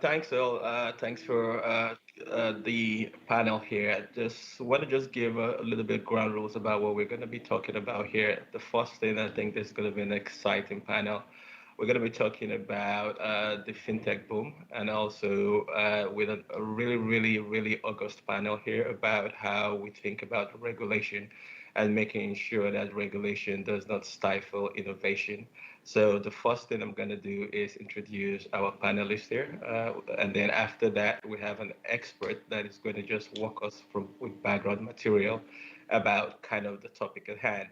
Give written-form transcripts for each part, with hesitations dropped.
Thanks, Earl. Thanks for the panel here. I just want to just give a little bit ground rules about what we're going to be talking about here. The first thing, I think this is going to be an exciting panel. We're going to be talking about the fintech boom, and also with a really, really, really august panel here about how we think about regulation and making sure that regulation does not stifle innovation. So the first thing I'm going to do is introduce our panelists here, and then after that we have an expert that is going to just walk us through with background material about kind of the topic at hand.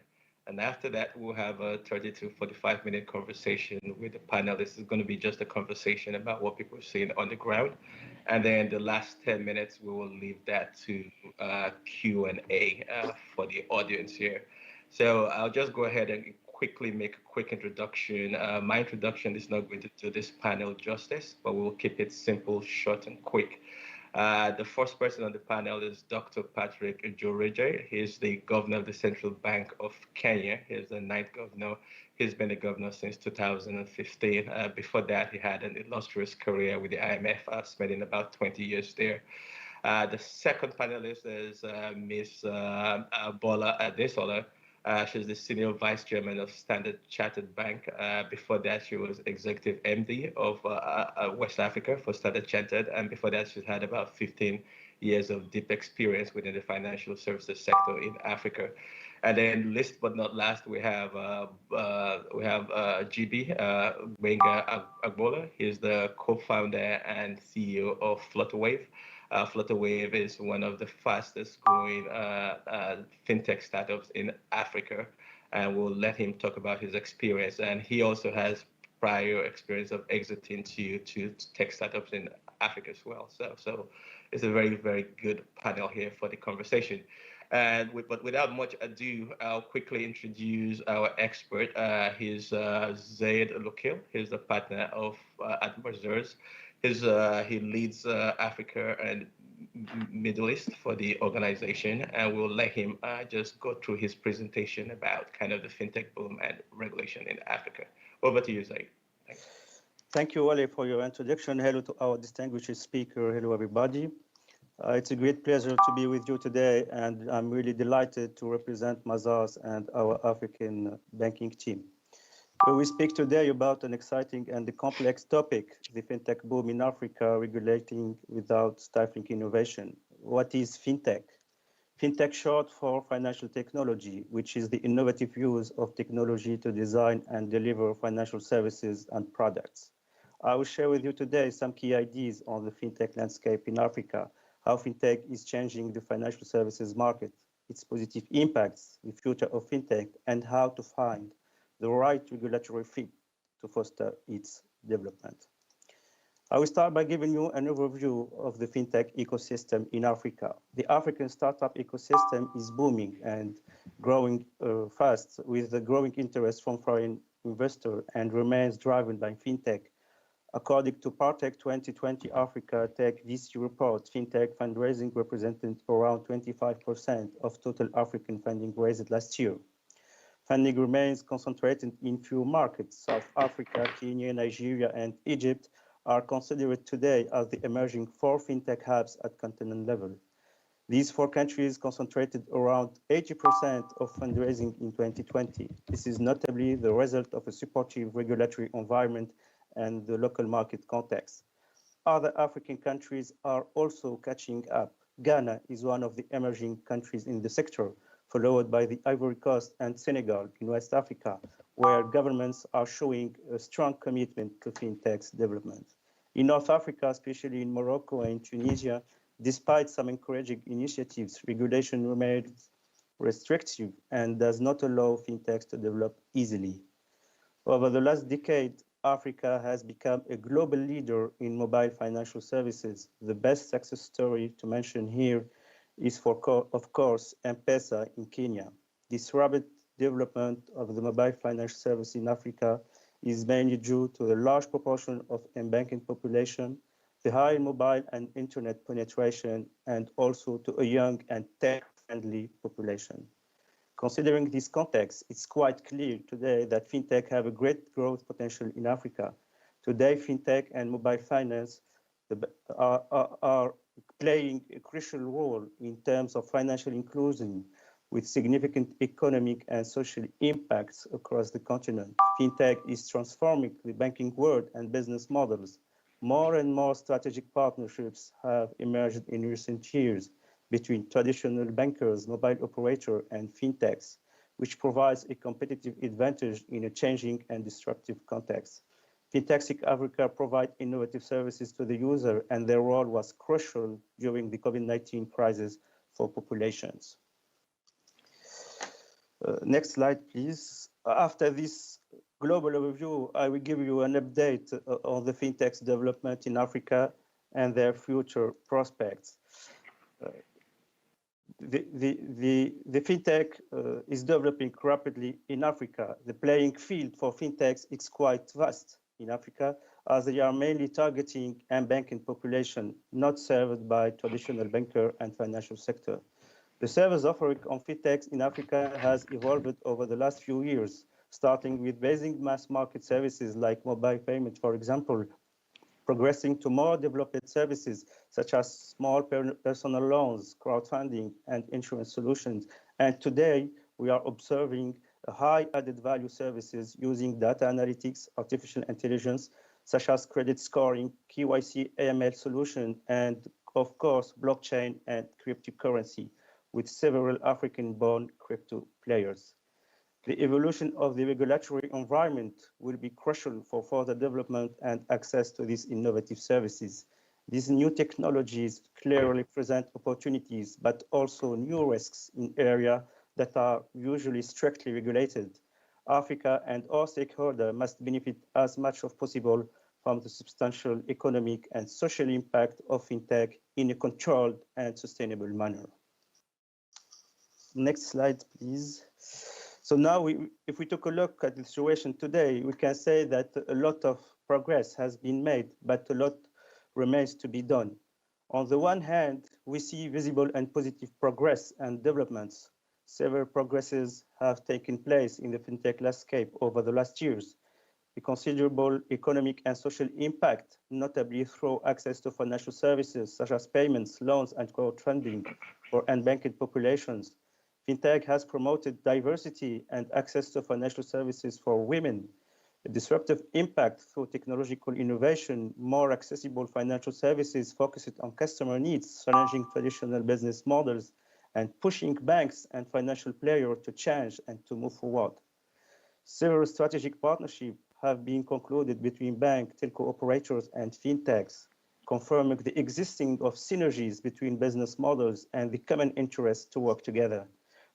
And after that, we'll have a 30 to 45-minute conversation with the panelists. It's going to be just a conversation about what people are seeing on the ground. And then the last 10 minutes, we will leave that to Q&A for the audience here. So I'll just go ahead and quickly make a quick introduction. My introduction is not going to do this panel justice, but we'll keep it simple, short, and quick. The first person on the panel is Dr. Patrick Njoroge. He's the governor of the Central Bank of Kenya. He's the ninth governor. He's been a governor since 2015. Before that, he had an illustrious career with the IMF, spending about 20 years there. The second panelist is Ms. Bola Adesola. She's the senior vice chairman of Standard Chartered Bank. Before that, she was executive MD of West Africa for Standard Chartered, and before that, she's had about 15 years of deep experience within the financial services sector in Africa. And then, last but not last, we have GB Gbenga Agbola. He's the co-founder and CEO of Flutterwave. Flutterwave is one of the fastest growing fintech startups in Africa, and we'll let him talk about his experience. And he also has prior experience of exiting to tech startups in Africa as well. So it's a very, very good panel here for the conversation. But without much ado, I'll quickly introduce our expert. He's Zaid Lokil. He's the partner of Advisors. He leads Africa and Middle East for the organization, and we'll let him just go through his presentation about kind of the fintech boom and regulation in Africa. Over to you, Zaid. Thanks. Thank you, Wale, for your introduction. Hello to our distinguished speaker. Hello, everybody. It's a great pleasure to be with you today, and I'm really delighted to represent Mazars and our African banking team. We speak today about an exciting and complex topic, the fintech boom in Africa, regulating without stifling innovation. What is fintech? Fintech short for financial technology, which is the innovative use of technology to design and deliver financial services and products. I will share with you today some key ideas on the fintech landscape in Africa, how fintech is changing the financial services market, its positive impacts, the future of fintech, and how to find the right regulatory fit to foster its development. I will start by giving you an overview of the fintech ecosystem in Africa. The African startup ecosystem is booming and growing fast with the growing interest from foreign investors and remains driven by fintech. According to Partech 2020 Africa Tech VC report, fintech fundraising represented around 25% of total African funding raised last year. Funding remains concentrated in few markets. South Africa, Kenya, Nigeria, and Egypt are considered today as the emerging 4 fintech hubs at continent level. These 4 countries concentrated around 80% of fundraising in 2020. This is notably the result of a supportive regulatory environment and the local market context. Other African countries are also catching up. Ghana is one of the emerging countries in the sector, followed by the Ivory Coast and Senegal in West Africa, where governments are showing a strong commitment to fintech's development. In North Africa, especially in Morocco and Tunisia, despite some encouraging initiatives, regulation remains restrictive and does not allow fintechs to develop easily. Over the last decade, Africa has become a global leader in mobile financial services. The best success story to mention here is, of course, M-Pesa in Kenya. This rapid development of the mobile financial service in Africa is mainly due to the large proportion of M-banking population, the high mobile and internet penetration, and also to a young and tech-friendly population. Considering this context, it's quite clear today that fintech have a great growth potential in Africa. Today, fintech and mobile finance are playing a crucial role in terms of financial inclusion with significant economic and social impacts across the continent. Fintech is transforming the banking world and business models. More and more strategic partnerships have emerged in recent years between traditional bankers, mobile operator, and fintechs, which provides a competitive advantage in a changing and disruptive context. Fintechs in Africa provide innovative services to the user, and their role was crucial during the COVID-19 crisis for populations. Next slide, please. After this global overview, I will give you an update on the fintech's development in Africa and their future prospects. The fintech is developing rapidly in Africa. The playing field for fintechs is quite vast in Africa, as they are mainly targeting unbanked population, not served by traditional banker and financial sector. The service offering on fintechs in Africa has evolved over the last few years, starting with basic mass market services like mobile payment, for example, progressing to more developed services such as small personal loans, crowdfunding, and insurance solutions. And today, we are observing high added value services using data analytics, artificial intelligence, such as credit scoring, KYC, AML solution, and of course, blockchain and cryptocurrency, with several African-born crypto players. The evolution of the regulatory environment will be crucial for further development and access to these innovative services. These new technologies clearly present opportunities, but also new risks in areas that are usually strictly regulated. Africa and all stakeholders must benefit as much as possible from the substantial economic and social impact of fintech in a controlled and sustainable manner. Next slide, please. So now, if we took a look at the situation today, we can say that a lot of progress has been made, but a lot remains to be done. On the one hand, we see visible and positive progress and developments. Several progresses have taken place in the fintech landscape over the last years. A considerable economic and social impact, notably through access to financial services such as payments, loans, and crowdfunding for unbanked populations. Fintech has promoted diversity and access to financial services for women. A disruptive impact through technological innovation, more accessible financial services focused on customer needs, challenging traditional business models, and pushing banks and financial players to change and to move forward. Several strategic partnerships have been concluded between bank, telco operators, and fintechs, confirming the existing of synergies between business models and the common interest to work together.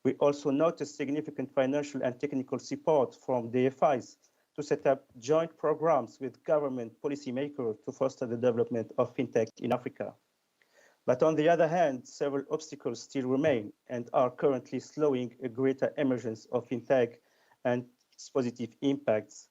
We also noticed significant financial and technical support from DFIs to set up joint programs with government policymakers to foster the development of fintech in Africa. But on the other hand, several obstacles still remain and are currently slowing a greater emergence of fintech and its positive impacts.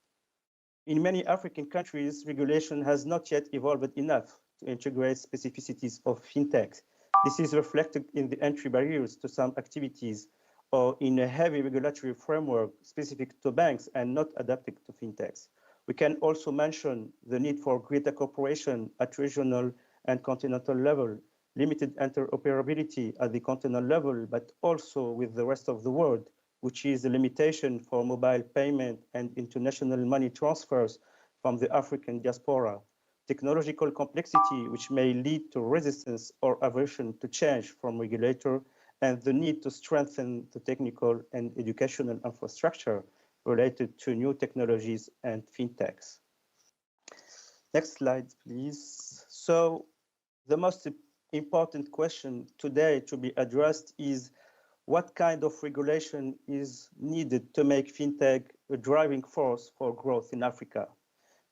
In many African countries, regulation has not yet evolved enough to integrate specificities of fintech. This is reflected in the entry barriers to some activities or in a heavy regulatory framework specific to banks and not adapted to fintechs. We can also mention the need for greater cooperation at regional and continental level, limited interoperability at the continental level, but also with the rest of the world, which is a limitation for mobile payment and international money transfers from the African diaspora. Technological complexity, which may lead to resistance or aversion to change from regulator, and the need to strengthen the technical and educational infrastructure related to new technologies and fintechs. Next slide, please. So the most important question today to be addressed is what kind of regulation is needed to make fintech a driving force for growth in Africa?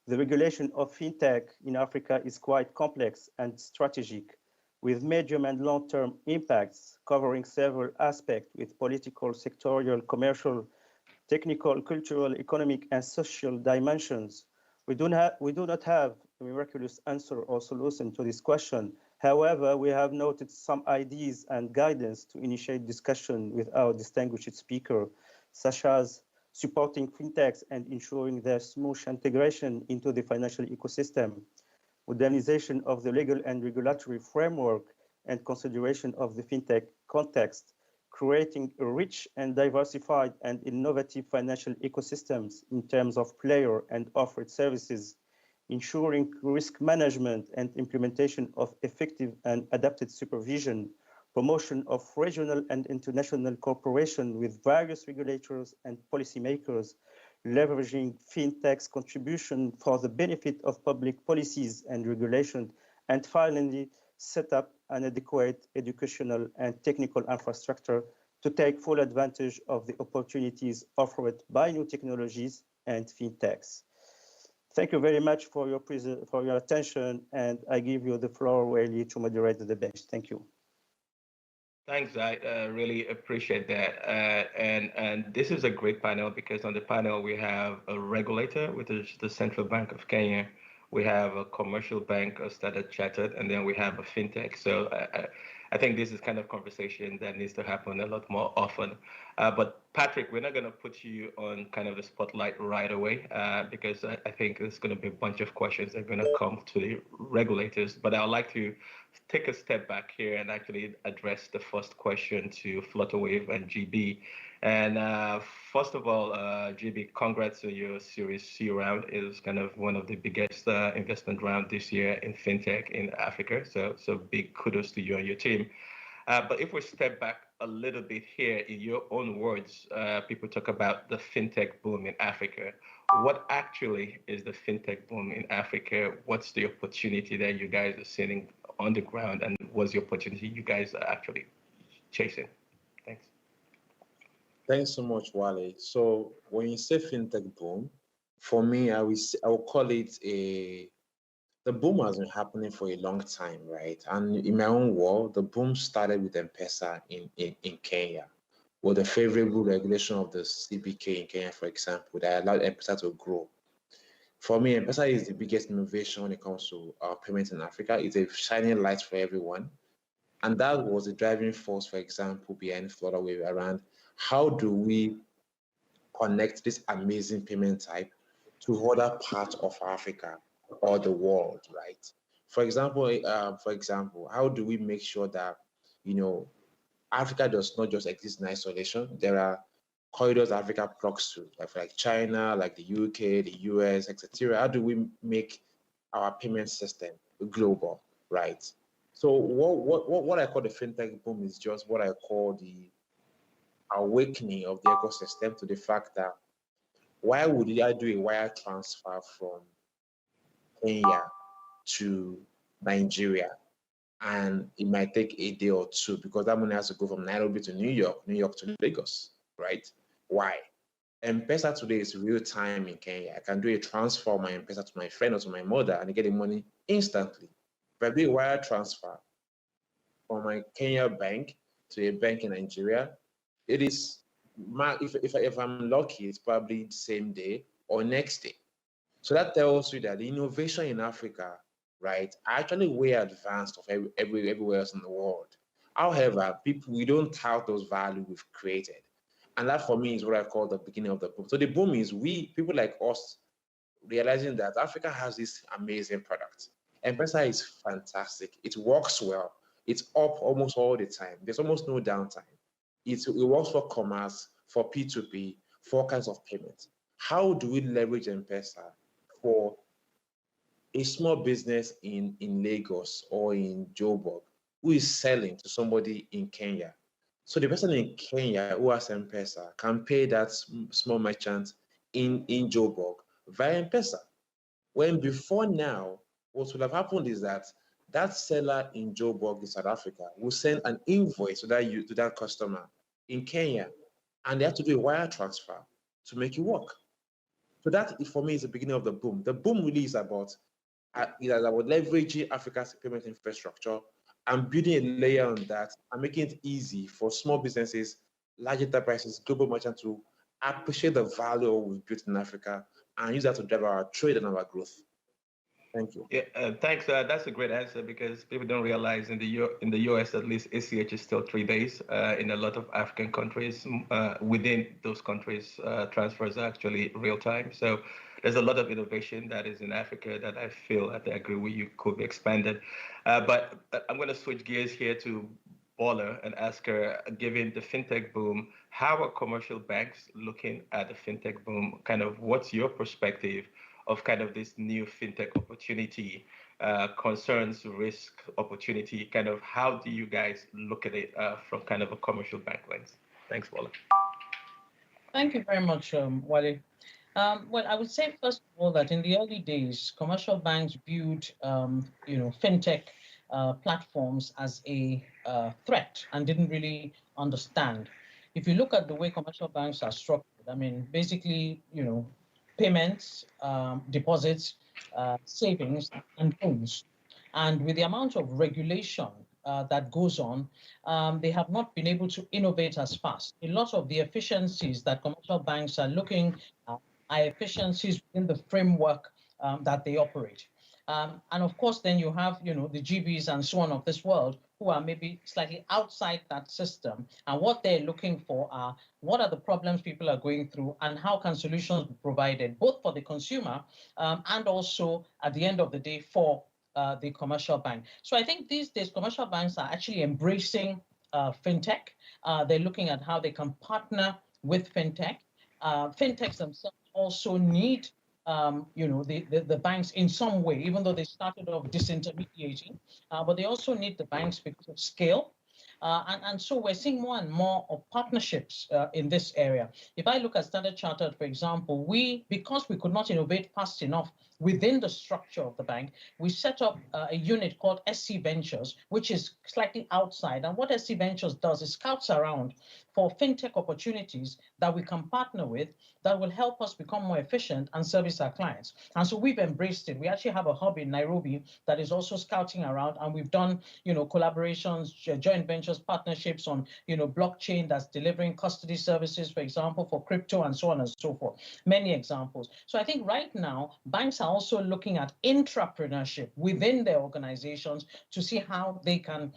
The regulation of fintech in Africa is quite complex and strategic, with medium and long-term impacts covering several aspects with political, sectorial, commercial, technical, cultural, economic, and social dimensions. We do not have a miraculous answer or solution to this question. However, we have noted some ideas and guidance to initiate discussion with our distinguished speaker, such as supporting fintechs and ensuring their smooth integration into the financial ecosystem, modernization of the legal and regulatory framework, and consideration of the fintech context, creating a rich and diversified and innovative financial ecosystems in terms of player and offered services, ensuring risk management and implementation of effective and adapted supervision, promotion of regional and international cooperation with various regulators and policymakers, leveraging fintech's contribution for the benefit of public policies and regulation, and finally, set up an adequate educational and technical infrastructure to take full advantage of the opportunities offered by new technologies and fintechs. Thank you very much for your attention, and I give you the floor, Whaley, to moderate the debate. Thank you. Thanks, I really appreciate that. And this is a great panel because on the panel we have a regulator, which is the Central Bank of Kenya. We have a commercial bank, Standard Chartered, and then we have a fintech. So I think this is kind of conversation that needs to happen a lot more often. But Patrick, we're not going to put you on kind of the spotlight right away because I think there's going to be a bunch of questions that are going to come to the regulators. But I'd like to take a step back here and actually address the first question to Flutterwave and GB. And first of all, GB, congrats on your Series C round. It is kind of one of the biggest investment round this year in fintech in Africa. So big kudos to you and your team. But if we step back a little bit here, in your own words, people talk about the fintech boom in Africa. What actually is the fintech boom in Africa? What's the opportunity that you guys are seeing on the ground, and what's the opportunity you guys are actually chasing? Thanks. Thanks so much, Wale. So when you say fintech boom, for me, I will call it the boom has been happening for a long time, right? And in my own world, the boom started with M-Pesa in Kenya, with the favorable regulation of the CBK in Kenya, for example, that allowed M-Pesa to grow. For me, M-Pesa is the biggest innovation when it comes to payments in Africa. It's a shining light for everyone. And that was the driving force, for example, behind Flutterwave around how do we connect this amazing payment type to other parts of Africa or the world, right? For example, how do we make sure that Africa does not just exist in isolation? There are corridors Africa plugs to, like China, like the UK, the US, etc. How do we make our payment system global, right? So what I call the fintech boom is just what I call the awakening of the ecosystem to the fact that why would I do a wire transfer from Kenya to Nigeria, and it might take a day or two because that money has to go from Nairobi to New York to Lagos, right? Why? M-Pesa today is real time in Kenya. I can do a transfer of my M-Pesa to my friend or to my mother and get the money instantly. If I do a wire transfer from my Kenya bank to a bank in Nigeria, it is, if I'm lucky, it's probably the same day or next day. So that tells you that the innovation in Africa, right, are actually way advanced of everywhere else in the world. However, we don't tout those values we've created. And that for me is what I call the beginning of the boom. So the boom is people like us realizing that Africa has this amazing product. M-Pesa is fantastic. It works well. It's up almost all the time. There's almost no downtime. It works for commerce, for P2P, for all kinds of payments. How do we leverage M-Pesa for a small business in Lagos or in Joburg who is selling to somebody in Kenya? So the person in Kenya who has M-Pesa can pay that small merchant in Joburg via M-Pesa. When before now, what would have happened is that seller in Joburg in South Africa will send an invoice to that customer in Kenya, and they have to do a wire transfer to make it work. So that, for me, is the beginning of the boom. The boom really is about leveraging Africa's payment infrastructure and building a layer on that and making it easy for small businesses, large enterprises, global merchants to appreciate the value of what we've built in Africa and use that to drive our trade and our growth. Thank you. Yeah, thanks. That's a great answer because people don't realize in the US at least ACH is still 3 days. In a lot of African countries, within those countries, transfers are actually real time. So there's a lot of innovation that is in Africa that I feel, I agree with you, could be expanded. But I'm going to switch gears here to Bola and ask her, given the fintech boom, how are commercial banks looking at the fintech boom? Kind of what's your perspective of kind of this new fintech opportunity, concerns, risk, opportunity? Kind of how do you guys look at it from kind of a commercial bank lens? Thanks, Bola. Thank you very much, Wale. Well, I would say first of all that in the early days, commercial banks viewed, fintech platforms as a threat and didn't really understand. If you look at the way commercial banks are structured, I mean, basically, payments, deposits, savings, and loans. And with the amount of regulation that goes on, they have not been able to innovate as fast. A lot of the efficiencies that commercial banks are looking at are efficiencies within the framework that they operate. And of course, then you have, the GBs and so on of this world who are maybe slightly outside that system. And what they're looking for are what are the problems people are going through and how can solutions be provided, both for the consumer and also at the end of the day for the commercial bank. So I think these days commercial banks are actually embracing fintech. They're looking at how they can partner with fintech. Fintechs themselves also need the banks in some way, even though they started off disintermediating, but they also need the banks because of scale. And so we're seeing more and more of partnerships in this area. If I look at Standard Chartered, for example, because we could not innovate fast enough within the structure of the bank, we set up a unit called SC Ventures, which is slightly outside. And what SC Ventures does is scouts around for fintech opportunities that we can partner with that will help us become more efficient and service our clients. And so we've embraced it. We actually have a hub in Nairobi that is also scouting around, and we've done, collaborations, joint ventures, partnerships on, blockchain that's delivering custody services, for example, for crypto and so on and so forth. Many examples. So I think right now, banks are also looking at intrapreneurship within their organizations to see how they can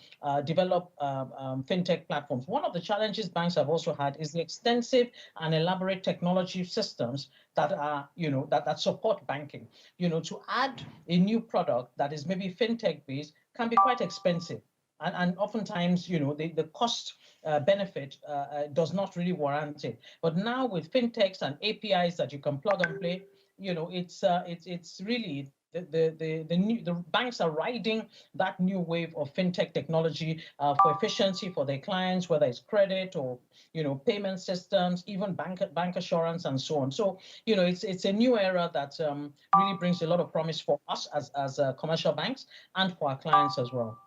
develop fintech platforms. One of the challenges banks have also had is the extensive and elaborate technology systems that are, that support banking. To add a new product that is maybe fintech based can be quite expensive. And oftentimes, the cost benefit does not really warrant it. But now with fintechs and APIs that you can plug and play, it's really the banks are riding that new wave of fintech technology for efficiency for their clients, whether it's credit or payment systems, even bank assurance and so on. So it's a new era that really brings a lot of promise for us as commercial banks and for our clients as well.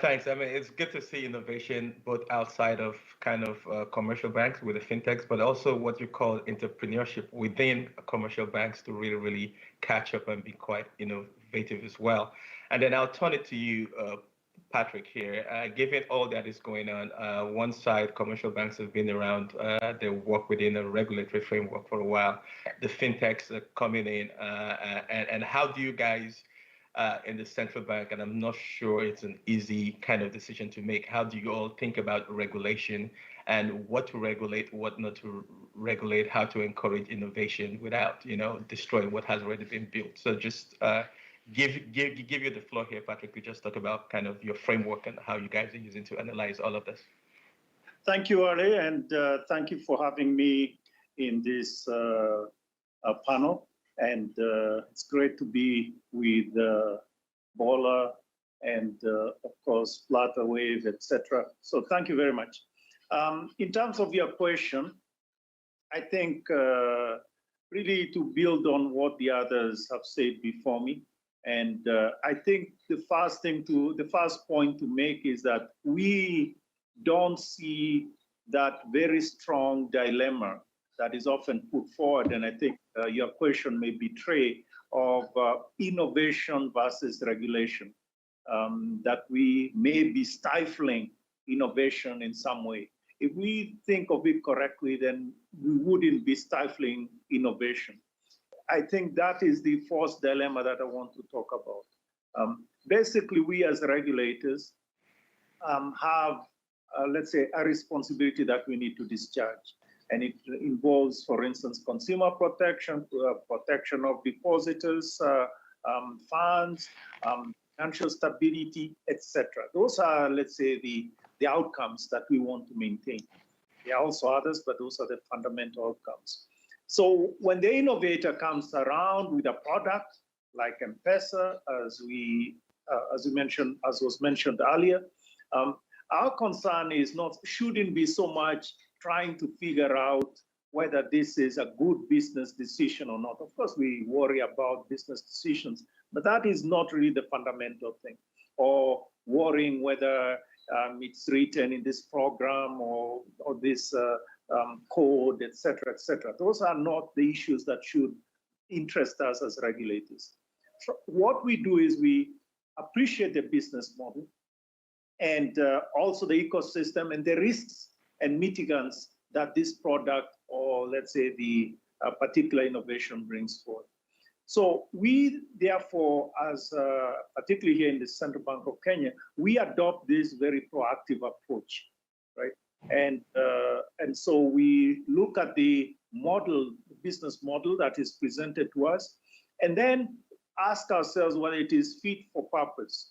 Thanks. I mean, it's good to see innovation both outside of kind of commercial banks with the fintechs, but also what you call entrepreneurship within commercial banks to really, really catch up and be quite innovative as well. And then I'll turn it to you, Patrick, here. Given all that is going on, one side, commercial banks have been around, they work within a regulatory framework for a while. The fintechs are coming in, and how do you guys in the central bank, and I'm not sure it's an easy kind of decision to make. How do you all think about regulation and what to regulate, what not to regulate, how to encourage innovation without, destroying what has already been built? So just give you the floor here, Patrick, to just talk about kind of your framework and how you guys are using to analyze all of this. Thank you, Ali, and thank you for having me in this panel. And it's great to be with Bola and, of course, Flutterwave, etc. So thank you very much. In terms of your question, I think really to build on what the others have said before me, and I think the first point to make is that we don't see that very strong dilemma that is often put forward, and I think your question may betray of innovation versus regulation, that we may be stifling innovation in some way. If we think of it correctly, then we wouldn't be stifling innovation. I think that is the first dilemma that I want to talk about. Basically, we as regulators have, let's say, a responsibility that we need to discharge. and it involves, for instance, consumer protection, protection of depositors, funds, financial stability, etc. Those are, let's say, the outcomes that we want to maintain. There are also others, but those are the fundamental outcomes. So when the innovator comes around with a product like M-Pesa, as was mentioned earlier, our concern is shouldn't be so much trying to figure out whether this is a good business decision or not. Of course, we worry about business decisions, but that is not really the fundamental thing. Or worrying whether it's written in this program or this code, etc., etc. Those are not the issues that should interest us as regulators. What we do is we appreciate the business model and also the ecosystem and the risks and mitigants that this product, or let's say the particular innovation, brings forth. So we, therefore, as particularly here in the Central Bank of Kenya, we adopt this very proactive approach, right? And so we look at the model, business model that is presented to us, and then ask ourselves whether it is fit for purpose,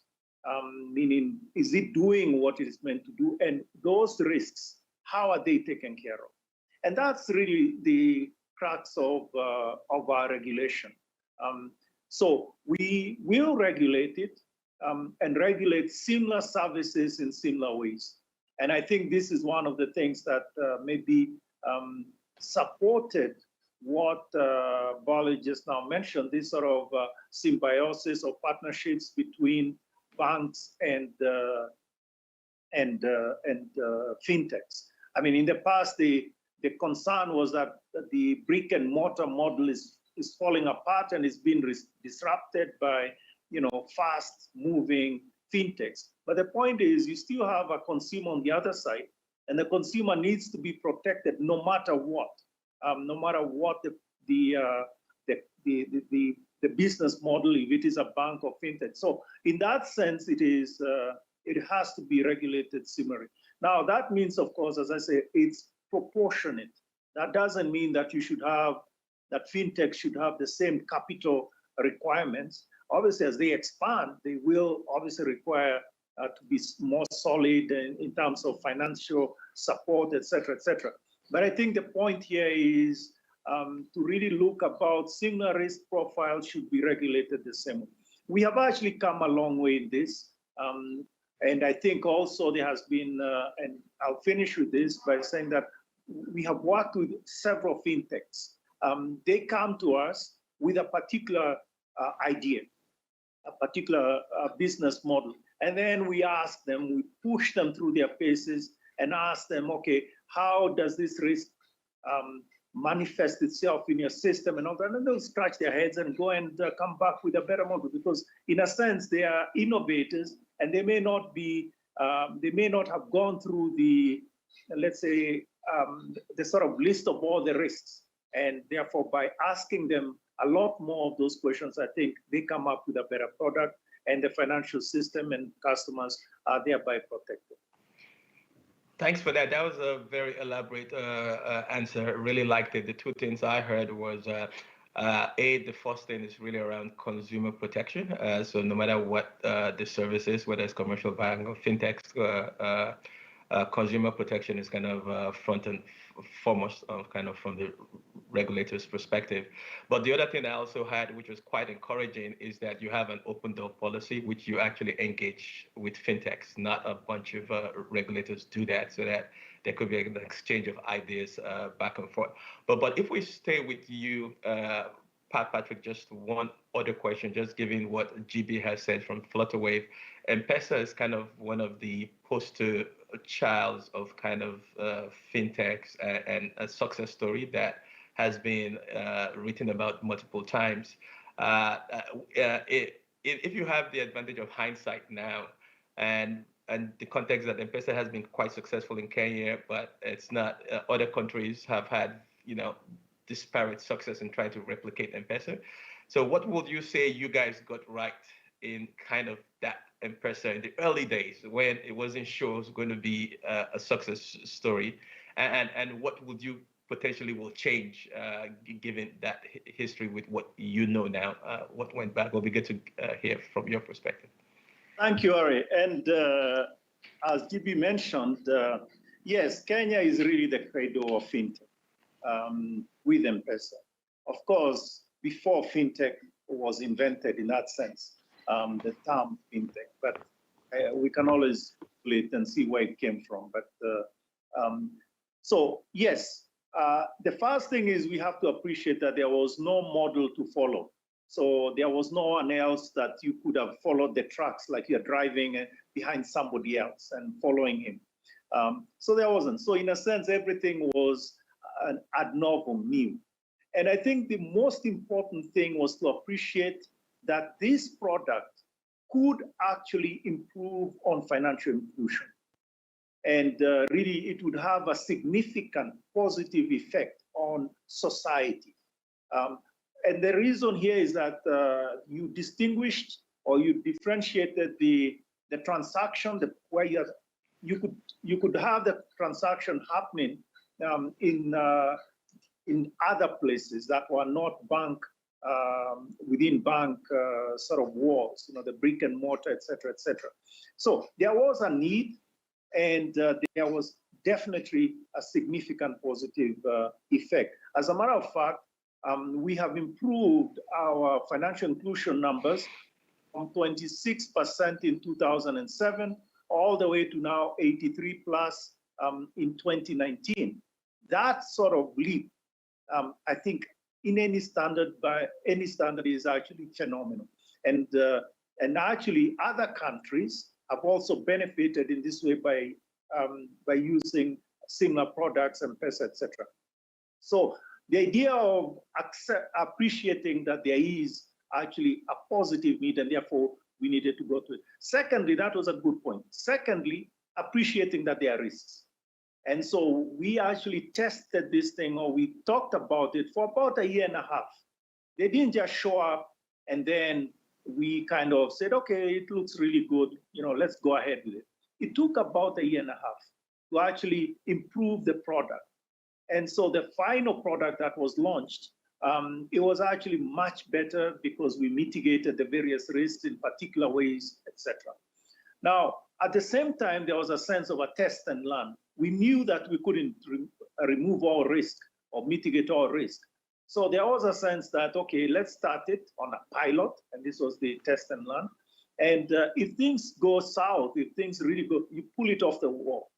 meaning, is it doing what it is meant to do? And those risks, how are they taken care of? And that's really the crux of our regulation. So we will regulate it and regulate similar services in similar ways. And I think this is one of the things that maybe supported what Bali just now mentioned, this sort of symbiosis or partnerships between banks and fintechs. I mean, in the past, the concern was that the brick and mortar model is falling apart and is being disrupted by, fast moving fintechs. But the point is, you still have a consumer on the other side, and the consumer needs to be protected no matter what, the business model, if it is a bank or fintech. So in that sense, it has to be regulated similarly. Now, that means, of course, as I say, it's proportionate. That doesn't mean that that fintech should have the same capital requirements. Obviously, as they expand, they will obviously require to be more solid in terms of financial support, et cetera, et cetera. But I think the point here is to really look about similar risk profiles should be regulated the same way. We have actually come a long way in this. And I think also there has been, and I'll finish with this by saying that we have worked with several fintechs. They come to us with a particular idea, a particular business model. And then we ask them, we push them through their paces and ask them, okay, how does this risk manifest itself in your system and all that? And they'll scratch their heads and go and come back with a better model, because in a sense, they are innovators and they may not have gone through the, let's say, the sort of list of all the risks. And therefore, by asking them a lot more of those questions, I think they come up with a better product, and the financial system and customers are thereby protected. Thanks for that. That was a very elaborate answer. I really liked it. The two things I heard was, the first thing is really around consumer protection. So no matter what the service is, whether it's commercial bank or fintechs, consumer protection is kind of front and foremost, kind of from the regulator's perspective. But the other thing I also had, which was quite encouraging, is that you have an open door policy, which you actually engage with fintechs. Not a bunch of regulators do that, so that there could be an exchange of ideas back and forth. But if we stay with you, Patrick, just one other question, just given what GB has said from Flutterwave. M-Pesa is kind of one of the poster childs of kind of fintechs and a success story that has been written about multiple times. If you have the advantage of hindsight now, and the context that M-Pesa has been quite successful in Kenya, but it's not, other countries have had, disparate success in trying to replicate M-Pesa. So what would you say you guys got right in kind of that M-Pesa in the early days when it wasn't sure it was going to be a success story? And what would you potentially will change given that history with what you know now? What went back? Will be good to hear from your perspective. Thank you, Ari. And as GB mentioned, yes, Kenya is really the cradle of fintech with M-Pesa. Of course, before fintech was invented in that sense, the term fintech, but we can always split and see where it came from. But so yes, the first thing is we have to appreciate that there was no model to follow. So there was no one else that you could have followed the tracks, like you're driving behind somebody else and following him. So there wasn't. So in a sense, everything was an ad novum, new. And I think the most important thing was to appreciate that this product could actually improve on financial inclusion. And really, it would have a significant positive effect on society. And the reason here is that you distinguished or you differentiated the transaction, where you could have the transaction happening in other places that were not bank within bank sort of walls, the brick and mortar, et cetera, et cetera. So there was a need, and there was definitely a significant positive effect. As a matter of fact, we have improved our financial inclusion numbers from 26% in 2007 all the way to now 83 plus in 2019. That sort of leap, I think, in any standard by any standard is actually phenomenal. And actually, other countries have also benefited in this way by using similar products and M-Pesa, etc. So the idea of appreciating that there is actually a positive need, and therefore we needed to go to it. Secondly, that was a good point. Secondly, appreciating that there are risks. And so we actually tested this thing, or we talked about it for about a year and a half. They didn't just show up and then we kind of said, okay, it looks really good, let's go ahead with it. It took about a year and a half to actually improve the product. And so the final product that was launched, it was actually much better because we mitigated the various risks in particular ways, etc. Now, at the same time, there was a sense of a test and learn. We knew that we couldn't remove all risk or mitigate all risk. So there was a sense that, okay, let's start it on a pilot, and this was the test and learn. And if things go south, if things really go, you pull it off the wall,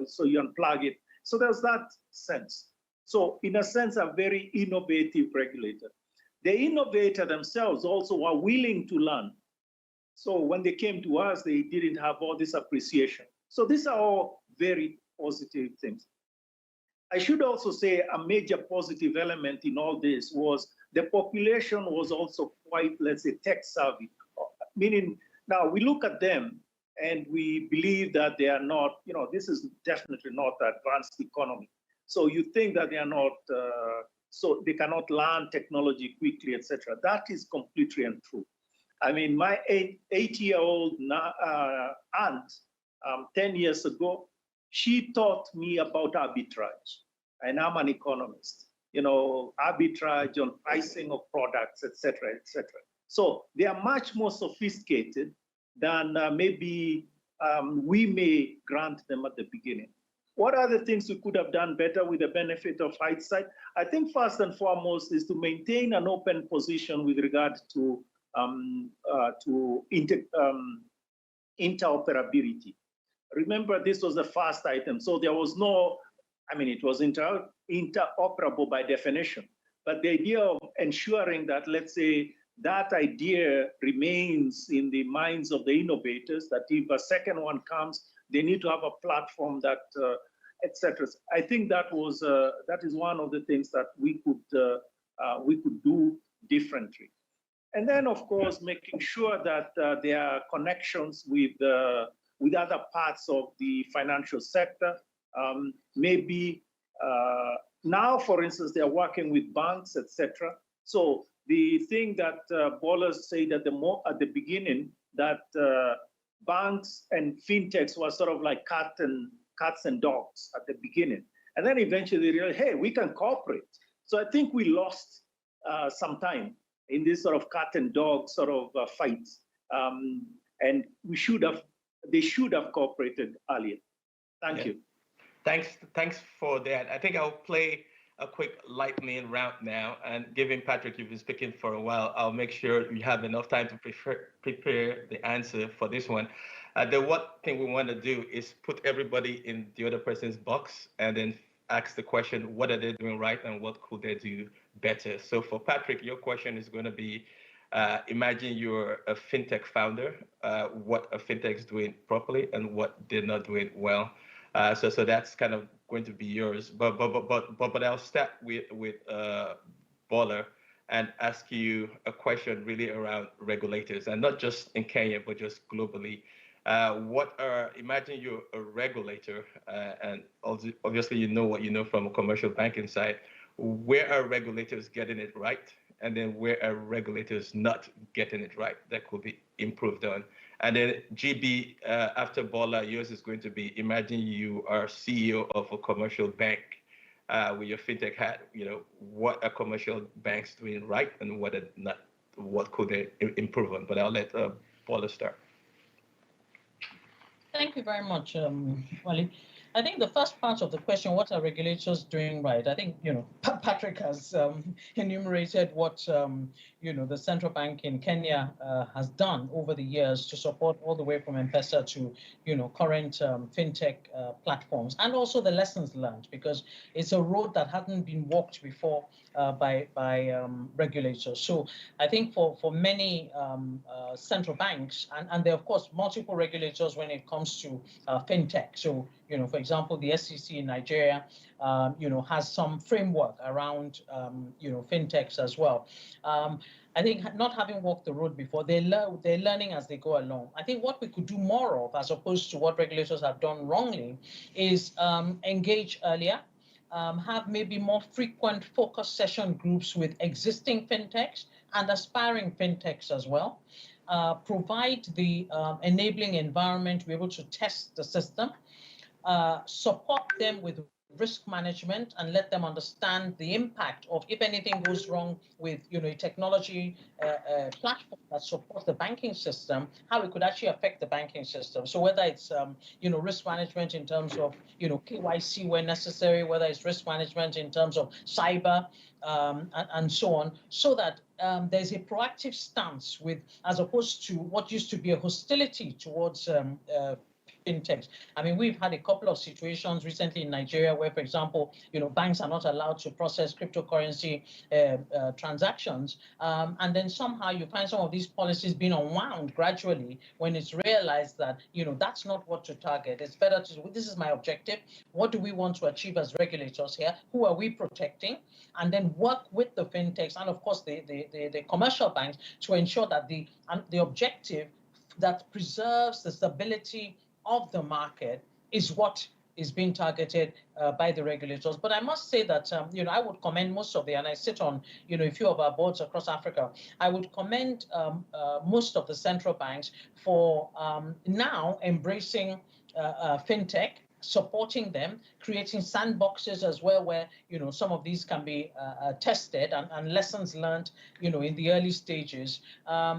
so you unplug it. So there's that sense. So in a sense, a very innovative regulator. The innovator themselves also were willing to learn. So when they came to us, they didn't have all this appreciation. So these are all very positive things. I should also say a major positive element in all this was the population was also quite, let's say, tech savvy. Meaning, now we look at them and we believe that they are not, this is definitely not an advanced economy. So you think that they are not, so they cannot learn technology quickly, etc. That is completely untrue. I mean, my 8-year-old aunt, 10 years ago, she taught me about arbitrage, and I'm an economist. Arbitrage on pricing of products, etc., etc. So they are much more sophisticated than maybe we may grant them at the beginning. What are the things we could have done better with the benefit of hindsight? I think first and foremost is to maintain an open position with regard to interoperability. Remember, this was the first item. So there was no, it was interoperable by definition. But the idea of ensuring that, let's say, that idea remains in the minds of the innovators, that if a second one comes, they need to have a platform that, etc. I think that is one of the things that we could do differently. And then, of course, making sure that there are connections with other parts of the financial sector. Maybe now, for instance, they're working with banks, etc. So the thing that Bolas said at the beginning, that banks and fintechs were sort of like cats and dogs at the beginning. And then eventually they realized, hey, we can cooperate. So I think we lost some time in this sort of cat and dog sort of fight. And they should have cooperated earlier. Thank you. Thanks for that. I think I'll play a quick lightning round now, and given Patrick, you've been speaking for a while, I'll make sure you have enough time to prepare the answer for this one. The one thing we want to do is put everybody in the other person's box and then ask the question, what are they doing right and what could they do better? So for Patrick, your question is going to be, imagine you're a fintech founder, what a fintech is doing properly and what they're not doing well. So that's kind of going to be yours. But I'll start with Baller and ask you a question really around regulators, and not just in Kenya but just globally. Imagine you're a regulator, and obviously you know what you know from a commercial banking side. Where are regulators getting it right, and then where are regulators not getting it right that could be improved on? And then GB, after Bola, yours is going to be, imagine you are CEO of a commercial bank with your fintech hat. What are commercial banks doing right and what are not? What could they improve on? But I'll let Bola start. Thank you very much, Wally. I think the first part of the question, what are regulators doing right? I think, Patrick has enumerated what, the central bank in Kenya has done over the years to support all the way from M-Pesa to, current fintech platforms, and also the lessons learned, because it's a road that hadn't been walked before by regulators. So I think for many central banks, and there are, of course, multiple regulators when it comes to fintech. So, for example, the SEC in Nigeria, has some framework around, fintechs as well. I think not having walked the road before, they're learning as they go along. I think what we could do more of, as opposed to what regulators have done wrongly, is engage earlier, have maybe more frequent focus session groups with existing fintechs and aspiring fintechs as well. Provide the enabling environment to be able to test the system. Support them with risk management and let them understand the impact of if anything goes wrong with a technology platform that supports the banking system, how it could actually affect the banking system. So whether it's risk management in terms of KYC where necessary, whether it's risk management in terms of cyber and so on, so that there's a proactive stance with, as opposed to what used to be a hostility towards fintechs. I mean, we've had a couple of situations recently in Nigeria where, for example, banks are not allowed to process cryptocurrency transactions, and then somehow you find some of these policies being unwound gradually when it's realized that that's not what to target. It's better to, this is my objective. What do we want to achieve as regulators here? Who are we protecting? And then work with the fintechs and, of course, the commercial banks to ensure that the objective that preserves the stability of the market is what is being targeted by the regulators. But I must say that, I would commend most of and I sit on, a few of our boards across Africa, I would commend most of the central banks for now embracing fintech, supporting them, creating sandboxes as well, where some of these can be tested and lessons learned, in the early stages,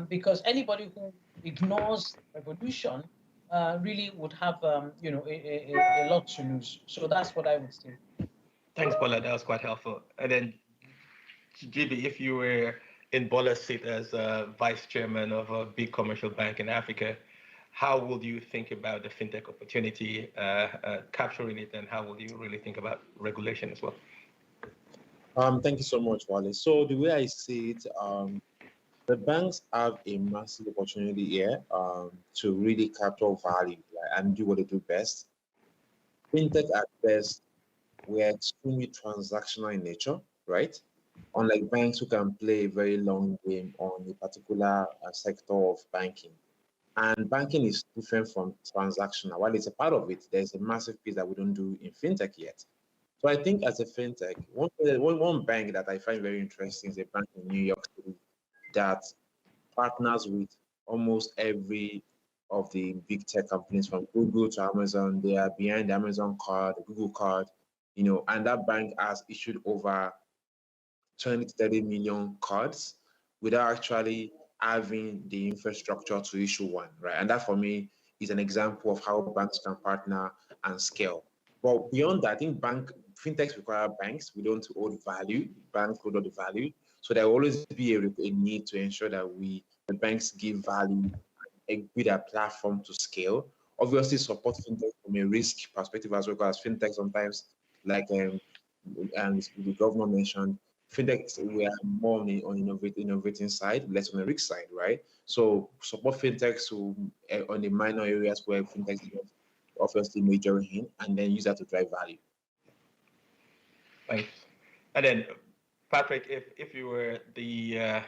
because anybody who ignores revolution really would have a lot to lose. So that's what I would say. Thanks, Bola. That was quite helpful. And then, GB, if you were in Bola's seat as vice chairman of a big commercial bank in Africa, how would you think about the fintech opportunity, capturing it, and how would you really think about regulation as well? Thank you so much, Wale. So the way I see it, the banks have a massive opportunity here to really capture value, right, and do what they do best. Fintech at best, we're extremely transactional in nature, right? Unlike banks who can play a very long game on a particular sector of banking. And banking is different from transactional. While it's a part of it, there's a massive piece that we don't do in fintech yet. So I think as a fintech, one bank that I find very interesting is a bank in New York City that partners with almost every of the big tech companies from Google to Amazon. They are behind the Amazon card, the Google card. and that bank has issued over 20 to 30 million cards without actually having the infrastructure to issue one, right? And that for me is an example of how banks can partner and scale. But beyond that, I think fintechs require banks. We don't hold value. Banks hold the value. So there will always be a need to ensure that the banks give value and with a platform to scale. Obviously, support fintech from a risk perspective as well, because fintech sometimes, like and the governor mentioned, fintechs we are more on innovating side, less on the risk side, right? So support fintechs on the minor areas where fintechs obviously majoring in, and then use that to drive value. Thanks. And then, Patrick, if you were the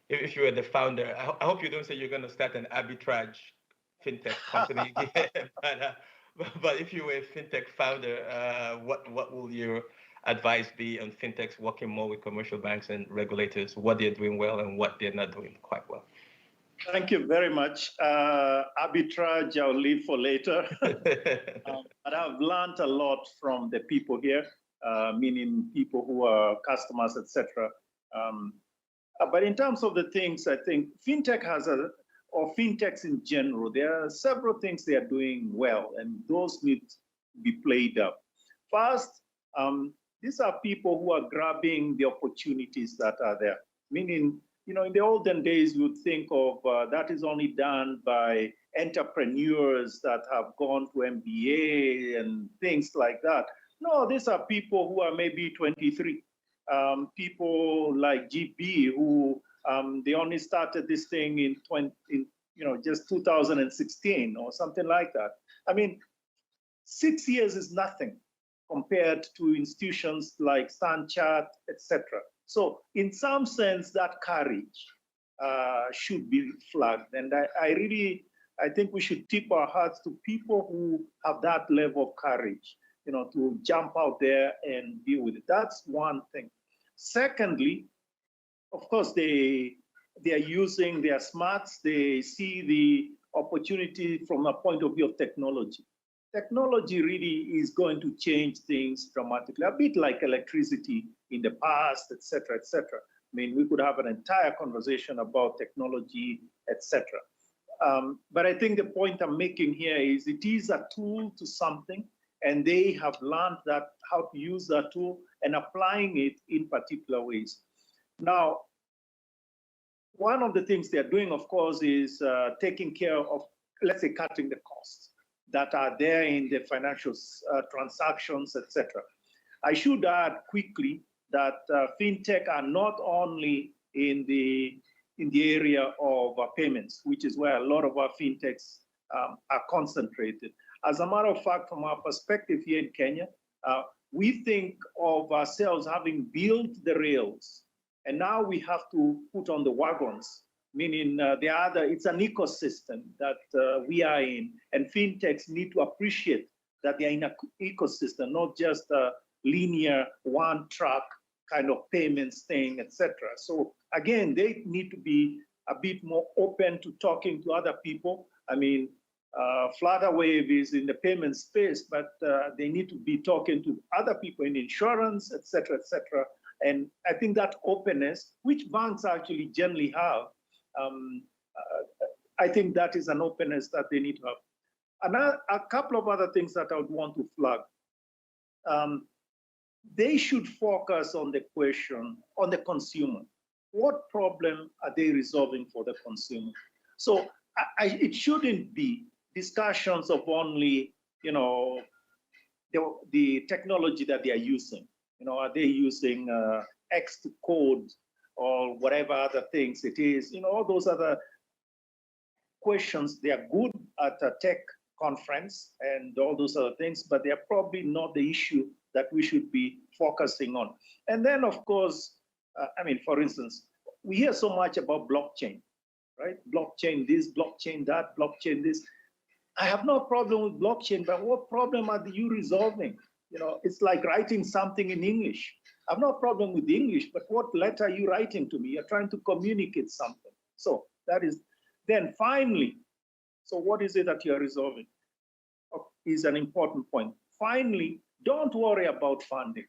if you were the founder, I hope you don't say you're going to start an arbitrage fintech company again. But if you were a fintech founder, what will your advice be on fintechs working more with commercial banks and regulators? What they're doing well and what they're not doing quite well? Thank you very much. Arbitrage, I'll leave for later. But I've learned a lot from the people here, meaning people who are customers, etc. But in terms of the things, I think fintech or fintechs in general, there are several things they are doing well, and those need to be played up. First, these are people who are grabbing the opportunities that are there, meaning, in the olden days, you would think of that is only done by entrepreneurs that have gone to MBA and things like that. No, these are people who are maybe 23. People like GB who they only started this thing in just 2016 or something like that. I mean, 6 years is nothing compared to institutions like Stanchart, etc. So in some sense, that courage should be flagged. And I think we should tip our hats to people who have that level of courage, to jump out there and deal with it. That's one thing. Secondly, of course, they are smarts. They see the opportunity from a point of view of technology. Technology really is going to change things dramatically, a bit like electricity in the past, et cetera, et cetera. I mean, we could have an entire conversation about technology, et cetera. But I think the point I'm making here is it is a tool to something, and they have learned how to use that tool and applying it in particular ways. Now, one of the things they're doing, of course, is taking care of, let's say, cutting the costs that are there in the financial transactions, etc. I should add quickly that fintech are not only in the area of payments, which is where a lot of our fintechs are concentrated. As a matter of fact, from our perspective here in Kenya, we think of ourselves having built the rails, and now we have to put on the wagons, meaning it's an ecosystem that we are in, and fintechs need to appreciate that they're in an ecosystem, not just a linear one-track kind of payments thing, etc. So again, they need to be a bit more open to talking to other people. I mean, Flutterwave is in the payment space, but they need to be talking to other people in insurance, et cetera, et cetera. And I think that openness, which banks actually generally have, I think that is an openness that they need to have. A couple of other things that I would want to flag. They should focus on the question, on the consumer. What problem are they resolving for the consumer? So it shouldn't be discussions of only, the technology that they are using. Are they using X to code or whatever other things it is? All those other questions, they are good at a tech conference and all those other things, but they are probably not the issue that we should be focusing on. And then, of course, for instance, we hear so much about blockchain, right? Blockchain this, blockchain that, blockchain this. I have no problem with blockchain, but what problem are you resolving? It's like writing something in English. I have no problem with English, but what letter are you writing to me? You're trying to communicate something. So that is, then finally, so what is it that you're resolving? Is an important point. Finally, don't worry about funding.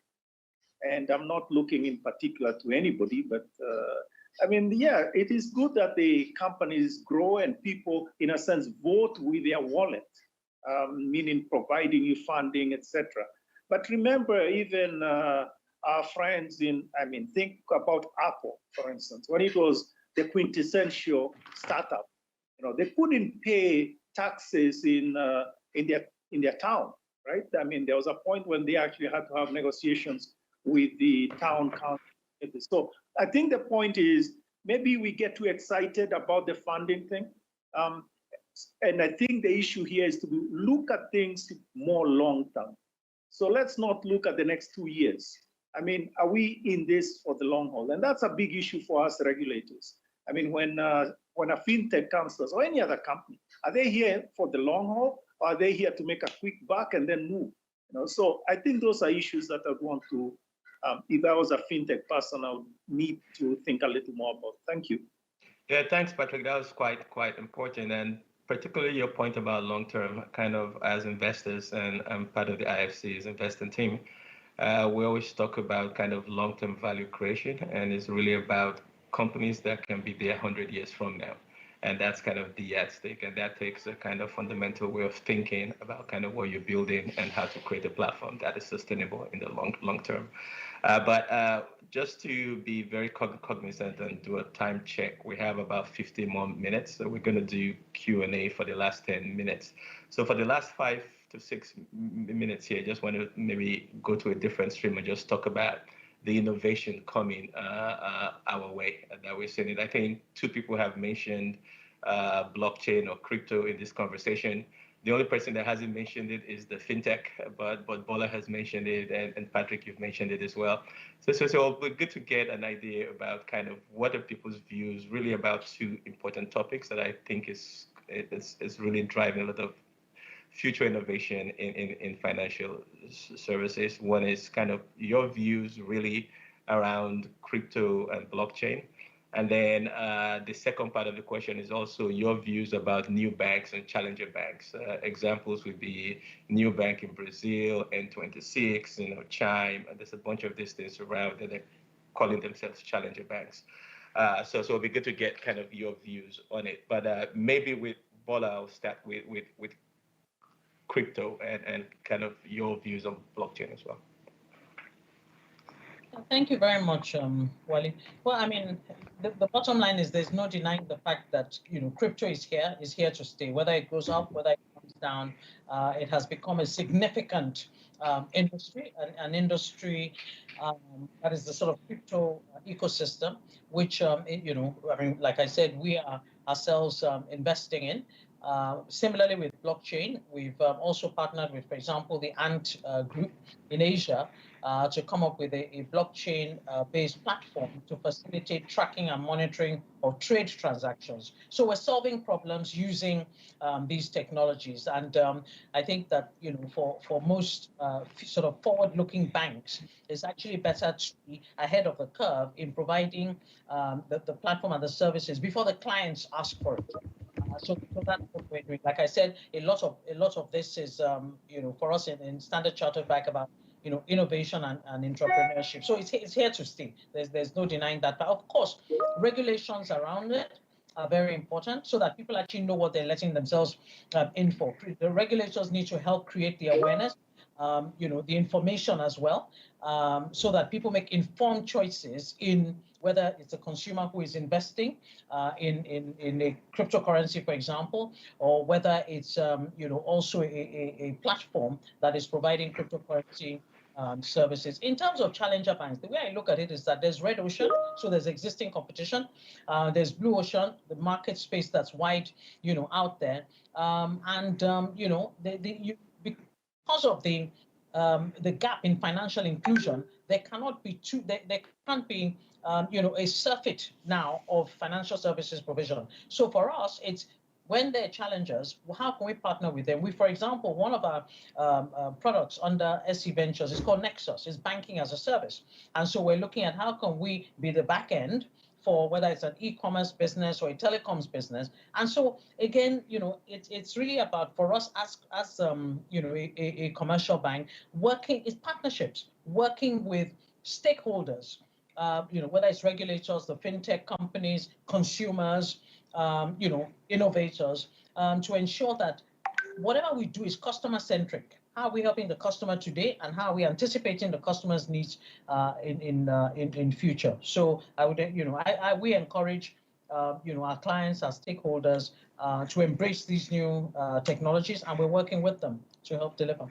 And I'm not looking in particular to anybody, but I mean, yeah, it is good that the companies grow and people, in a sense, vote with their wallet, meaning providing you funding, etc. But remember, even our friends think about Apple, for instance, when it was the quintessential startup, they couldn't pay taxes in their town, right? I mean, there was a point when they actually had to have negotiations with the town council. So I think the point is maybe we get too excited about the funding thing. And I think the issue here is to look at things more long term. So let's not look at the next 2 years. I mean, are we in this for the long haul? And that's a big issue for us regulators. I mean, when a fintech comes to us or any other company, are they here for the long haul, or are they here to make a quick buck and then move? So I think those are issues that I'd want to, if I was a fintech person, I would need to think a little more about. Thank you. Yeah, thanks, Patrick. That was quite important, and particularly your point about long term, kind of as investors, and I'm part of the IFC's investing team. We always talk about kind of long term value creation, and it's really about companies that can be there 100 years from now. And that's kind of the yardstick, and that takes a kind of fundamental way of thinking about kind of what you're building and how to create a platform that is sustainable in the long term. But just to be very cognizant and do a time check, we have about 15 more minutes. So we're going to do Q&A for the last 10 minutes. So for the last 5 to 6 minutes here, I just want to maybe go to a different stream and just talk about the innovation coming our way that we're seeing it. I think 2 people have mentioned blockchain or crypto in this conversation. The only person that hasn't mentioned it is the fintech, but Bola has mentioned it, and Patrick, you've mentioned it as well. So it'll be good to get an idea about kind of what are people's views really about 2 important topics that I think is really driving a lot of future innovation in financial services. One is kind of your views really around crypto and blockchain. And then the second part of the question is also your views about new banks and challenger banks. Examples would be new bank in Brazil, N26, Chime, and there's a bunch of these things around that they're calling themselves challenger banks. So it'll be good to get kind of your views on it. But maybe with Bola, I'll start with crypto and kind of your views on blockchain as well. Thank you very much, Wally. Well, I mean, the bottom line is there's no denying the fact that crypto is here to stay. Whether it goes up, whether it comes down, it has become a significant industry, an industry that is the sort of crypto ecosystem, which I mean, like I said, we are ourselves investing in. Similarly with blockchain, we've also partnered with, for example, the Ant group in Asia to come up with a blockchain-based platform to facilitate tracking and monitoring of trade transactions. So we're solving problems using these technologies. And I think that, for most sort of forward-looking banks, it's actually better to be ahead of the curve in providing the platform and the services before the clients ask for it. So that's what we're doing. Like I said, a lot of this is, for us in Standard Chartered Bank about, innovation and entrepreneurship. So it's here to stay. There's no denying that. But of course, regulations around it are very important so that people actually know what they're letting themselves in for. The regulators need to help create the awareness, the information as well, so that people make informed choices in whether it's a consumer who is investing in a cryptocurrency, for example, or whether it's also a platform that is providing cryptocurrency services. In terms of challenger banks, the way I look at it is that there's red ocean, so there's existing competition. There's blue ocean, the market space that's wide, out there, because of the gap in financial inclusion, there cannot be there can't be a surfeit now of financial services provision. So for us, it's when they're challengers, how can we partner with them? We, for example, one of our products under SC Ventures is called Nexus, it's banking as a service. And so we're looking at how can we be the back end for whether it's an e-commerce business or a telecoms business. And so again, it's really about, for us as a commercial bank, working is partnerships, working with stakeholders, whether it's regulators, the fintech companies, consumers, innovators, to ensure that whatever we do is customer centric. How are we helping the customer today, and how are we anticipating the customer's needs in future? So I would, we encourage, our clients, our stakeholders, to embrace these new technologies, and we're working with them to help deliver.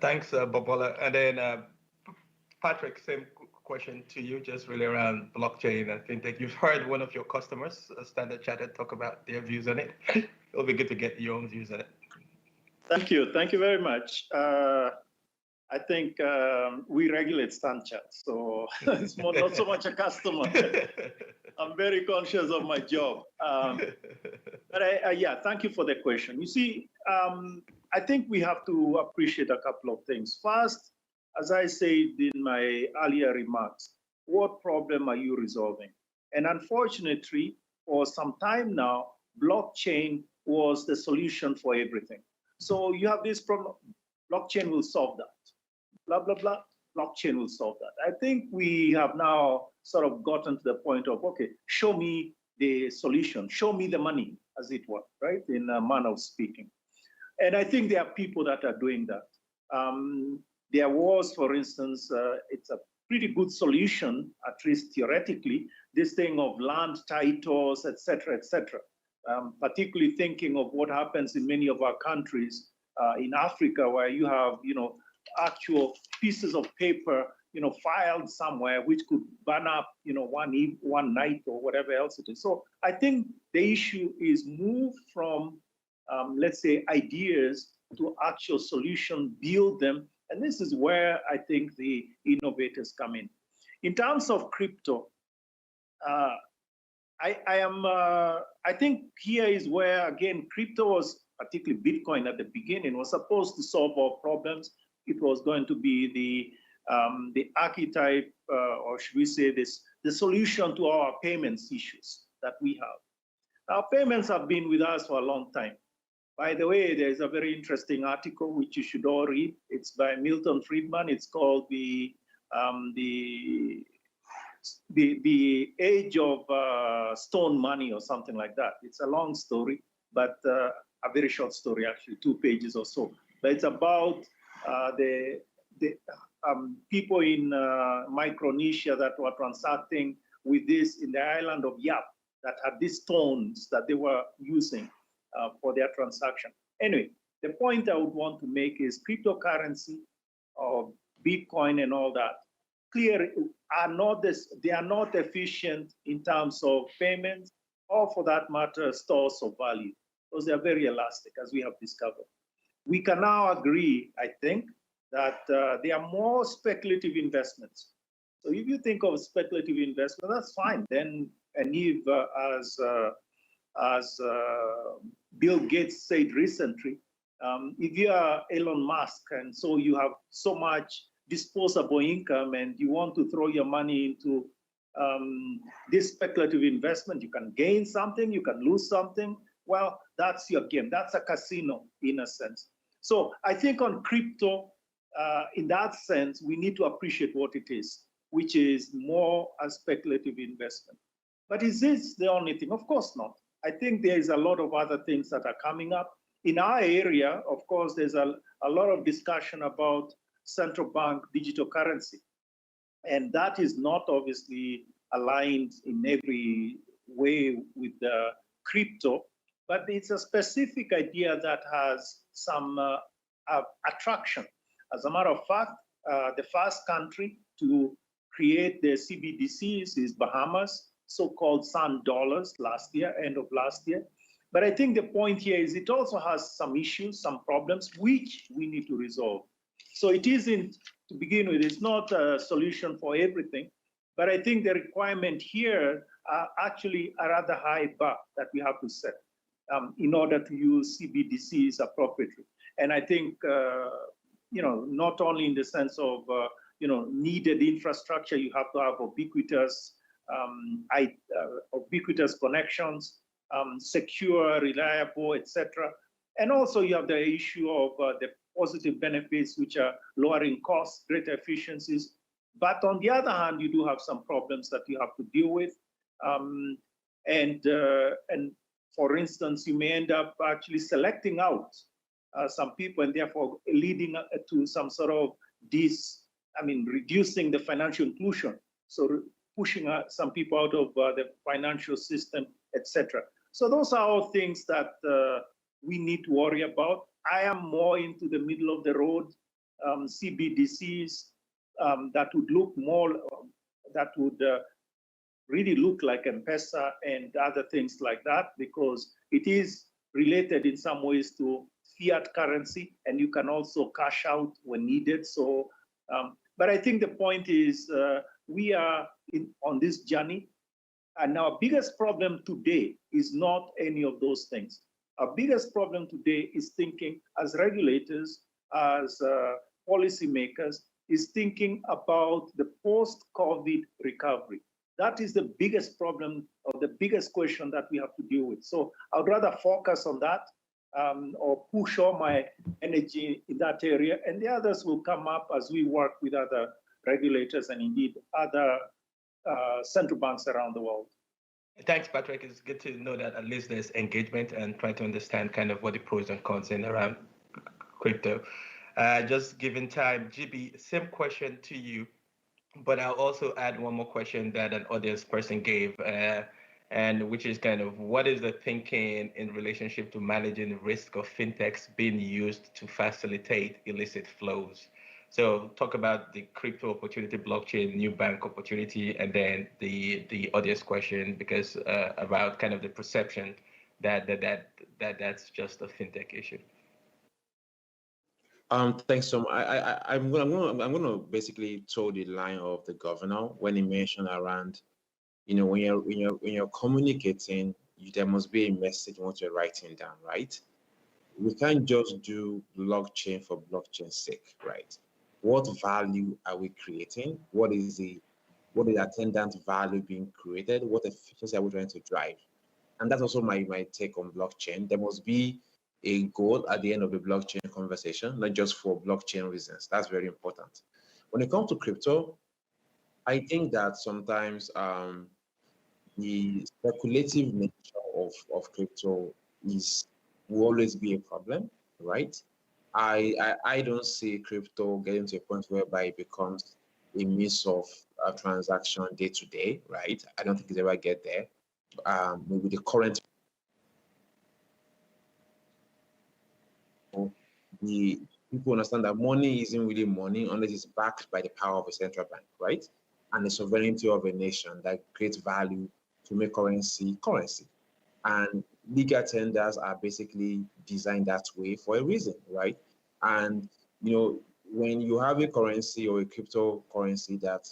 Thanks, Bobola. And then Patrick, same question to you, just really around blockchain and fintech. You've heard one of your customers, Standard Chartered, talk about their views on it. It'll be good to get your own views on it. Thank you. Thank you very much. I think we regulate Standard, so it's not so much a customer. I'm very conscious of my job. But yeah, thank you for the question. You see, I think we have to appreciate a couple of things. First, as I said in my earlier remarks, what problem are you resolving? And unfortunately, for some time now, blockchain was the solution for everything. So you have this problem, blockchain will solve that. Blah, blah, blah, blockchain will solve that. I think we have now sort of gotten to the point of, okay, show me the solution, show me the money, as it were, right, in a manner of speaking. And I think there are people that are doing that. There was, for instance, it's a pretty good solution, at least theoretically, this thing of land titles, et cetera, particularly thinking of what happens in many of our countries in Africa, where you have, actual pieces of paper, filed somewhere, which could burn up, one night or whatever else it is. So I think the issue is move from, let's say, ideas to actual solution, build them. And this is where I think the innovators come in. In terms of crypto, I think here is where, again, crypto was, particularly Bitcoin at the beginning, was supposed to solve our problems. It was going to be the archetype, or should we say the solution to our payments issues that we have. Our payments have been with us for a long time. By the way, there's a very interesting article which you should all read. It's by Milton Friedman. It's called the Age of Stone Money or something like that. It's a long story, but a very short story, actually, 2 pages or so. But it's about the people in Micronesia that were transacting with this in the island of Yap, that had these stones that they were using for their transaction. Anyway, the point I would want to make is cryptocurrency or Bitcoin and all that, clearly they are not efficient in terms of payments, or for that matter, stores of value, because they are very elastic, as we have discovered. We can now agree, I think, that they are more speculative investments. So if you think of speculative investment, that's fine. Then, and if, as Bill Gates said recently, if you are Elon Musk and so you have so much disposable income and you want to throw your money into this speculative investment, you can gain something, you can lose something. Well, that's your game. That's a casino in a sense. So I think on crypto, in that sense, we need to appreciate what it is, which is more a speculative investment. But is this the only thing? Of course not. I think there is a lot of other things that are coming up. In our area, of course, there's a lot of discussion about central bank digital currency. And that is not obviously aligned in every way with the crypto, but it's a specific idea that has some attraction. As a matter of fact, the first country to create the CBDCs is Bahamas, so-called sand dollars last year, end of last year. But I think the point here is it also has some issues, some problems, which we need to resolve. So it isn't, to begin with, it's not a solution for everything, but I think the requirement here are actually a rather high bar that we have to set in order to use CBDCs appropriately. And I think, not only in the sense of, needed infrastructure, you have to have ubiquitous ubiquitous connections, secure, reliable, etc. And also you have the issue of the positive benefits, which are lowering costs, greater efficiencies. But on the other hand, you do have some problems that you have to deal with. And for instance, you may end up actually selecting out some people and therefore leading to some sort of reducing the financial inclusion. So pushing some people out of the financial system, etc. So those are all things that we need to worry about. I am more into the middle of the road CBDCs that would look more, that would really look like M-Pesa and other things like that, because it is related in some ways to fiat currency, and you can also cash out when needed. So, but I think the point is we are on this journey, and our biggest problem today is not any of those things. Our biggest problem today is thinking as regulators, as policymakers, is thinking about the post-COVID recovery. That is the biggest problem or the biggest question that we have to deal with. So I'd rather focus on that or push all my energy in that area, and the others will come up as we work with other regulators and indeed other central banks around the world. Thanks, Patrick. It's good to know that at least there's engagement and trying to understand kind of what the pros and cons in around crypto. Just given time, GB, same question to you, but I'll also add one more question that an audience person gave, and which is kind of what is the thinking in relationship to managing the risk of fintechs being used to facilitate illicit flows? So talk about the crypto opportunity, blockchain, new bank opportunity, and then the audience question, because about kind of the perception that's just a fintech issue. Thanks so much. I'm gonna basically toe the line of the governor when he mentioned around, when you're communicating, there must be a message what you're writing down, right? We can't just do blockchain for blockchain's sake, right? What value are we creating? What is the attendant value being created? What efficiency are we trying to drive? And that's also my take on blockchain. There must be a goal at the end of the blockchain conversation, not just for blockchain reasons. That's very important. When it comes to crypto, I think that sometimes the speculative nature of crypto will always be a problem, right? I don't see crypto getting to a point whereby it becomes a means of transaction day to day, right? I don't think it's ever get there. Maybe the current the people understand that money isn't really money unless it's backed by the power of a central bank, right? And the sovereignty of a nation that creates value to make currency. And legal tenders are basically designed that way for a reason, right? And when you have a currency or a cryptocurrency that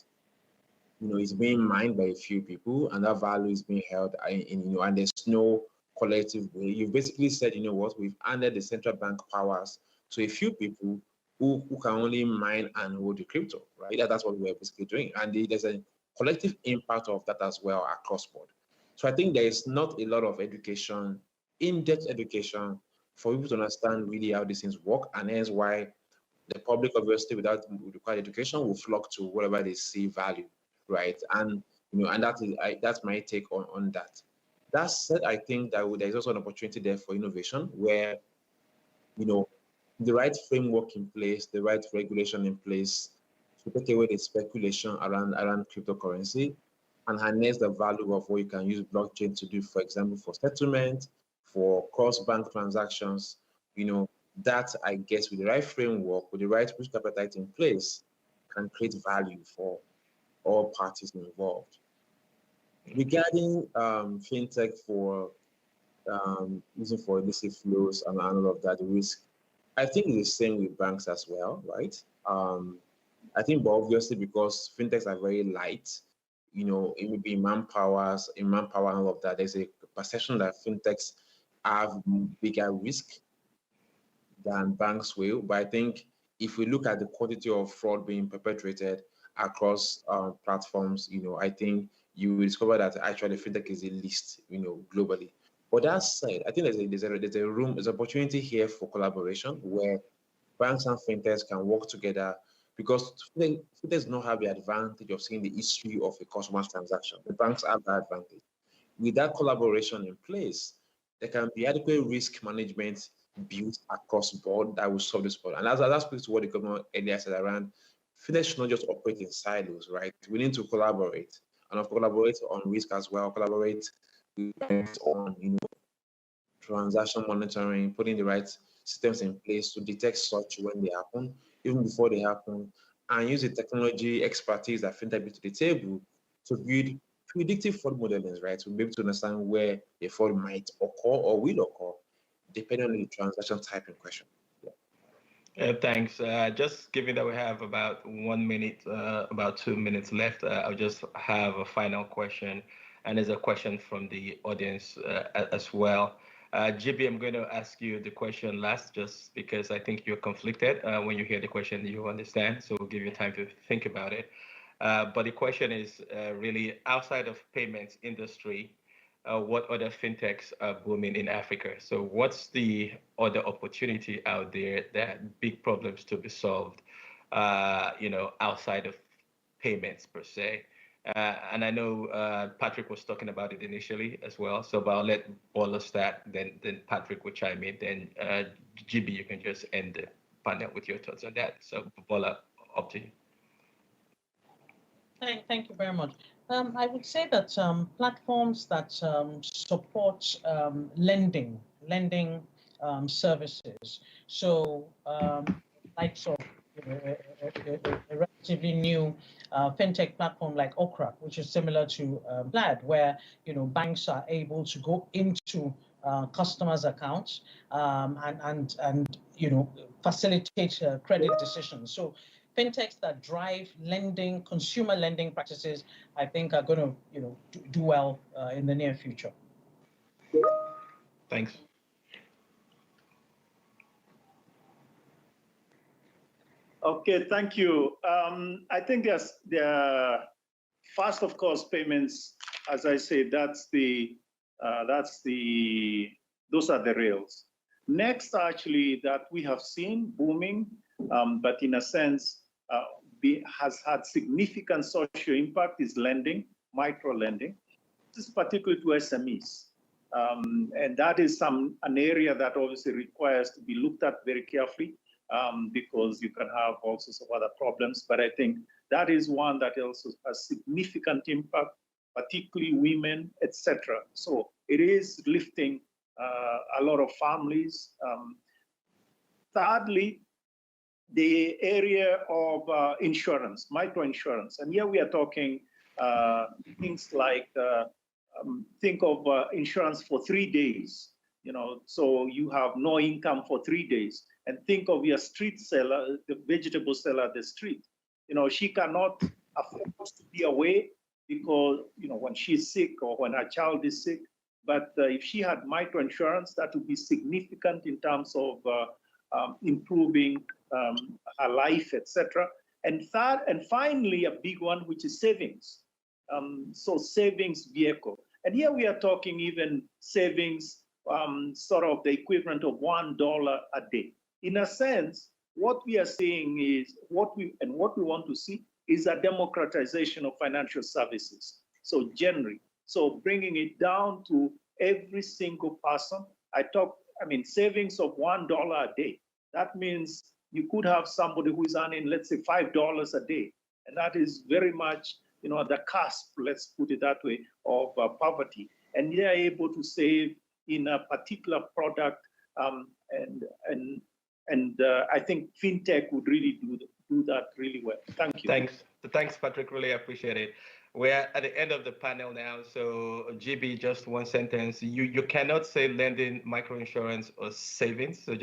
is being mined by a few people and that value is being held in and there's no collective way, you've basically said, we've handed the central bank powers to a few people who can only mine and hold the crypto, right? That's what we're basically doing. And there's a collective impact of that as well across board. So I think there is not a lot of education, in-depth education, for people to understand really how these things work, and hence why the public, obviously, without required education, will flock to whatever they see value, right? And and that's my take on that. That said, I think that there is also an opportunity there for innovation, where the right framework in place, the right regulation in place to take away the speculation around cryptocurrency and harness the value of what you can use blockchain to do, for example, for settlement, for cross-bank transactions, that I guess with the right framework, with the right risk appetite in place, can create value for all parties involved. Regarding fintech for using for illicit flows and all of that, the risk, I think it's the same with banks as well, right? I think, but obviously because fintechs are very light, it may be manpower and all of that. There's a perception that fintechs have bigger risk than banks will. But I think if we look at the quantity of fraud being perpetrated across platforms, I think you will discover that actually fintech is the least, globally. But that said, I think there's opportunity here for collaboration where banks and fintechs can work together because fintechs don't have the advantage of seeing the history of a customer's transaction. The banks have that advantage. With that collaboration in place, there can be adequate risk management built across board that will solve this problem. And that speaks to what the government earlier said around fintech should not just operate in silos, right? We need to collaborate and collaborate on risk as well, collaborate with banks on transaction monitoring, putting the right systems in place to detect such when they happen, even before they happen, and use the technology expertise that fintech brings to the table to build predictive fraud modelings, right? To be able to understand where a fraud might occur or will occur, depending on the transaction type in question. Thanks. Just given that we have about 1 minute, about 2 minutes left, I'll just have a final question. And there's a question from the audience as well. GB, I'm going to ask you the question last just because I think you're conflicted. When you hear the question, you understand. So we'll give you time to think about it. But the question is really outside of payments industry, what other fintechs are booming in Africa? So what's the other opportunity out there that big problems to be solved, outside of payments per se? And I know Patrick was talking about it initially as well. So but I'll let Bola start, then Patrick will chime in. Then GB, you can just end the panel with your thoughts on that. So Bola, up to you. Thank you very much. I would say that platforms that support lending services. So likes of a relatively new fintech platform like Okra, which is similar to Plaid, where banks are able to go into customers' accounts and facilitate credit decisions. So fintechs that drive lending, consumer lending practices, I think are going to do well in the near future. Thanks. Okay, thank you. I think there are first, of course, payments. As I say, those are the rails. Next, actually, that we have seen booming, but in a sense has had significant social impact is lending, micro lending. This is particularly to SMEs. And that is an area that obviously requires to be looked at very carefully because you can have all sorts of other problems. But I think that is one that also has significant impact, particularly women, etc. So it is lifting a lot of families. Thirdly, the area of insurance, micro insurance. And here we are talking things like, think of insurance for 3 days, so you have no income for 3 days. And think of your street seller, the vegetable seller at the street. She cannot afford to be away because, when she's sick or when her child is sick. But if she had micro insurance, that would be significant in terms of improving her life, etc. And third, and finally, a big one, which is savings. So savings vehicle. And here we are talking even savings, sort of the equivalent of $1 a day. In a sense, what we are seeing is what we want to see is a democratization of financial services. So generally, so bringing it down to every single person. Savings of $1 a day. That means you could have somebody who is earning, let's say, $5 a day. And that is very much, the cusp, let's put it that way, of poverty. And they are able to save in a particular product. And I think fintech would really do that really well. Thank you. Thanks, Patrick. Really appreciate it. We're at the end of the panel now. So GB, just one sentence. You cannot say lending, microinsurance, or savings. So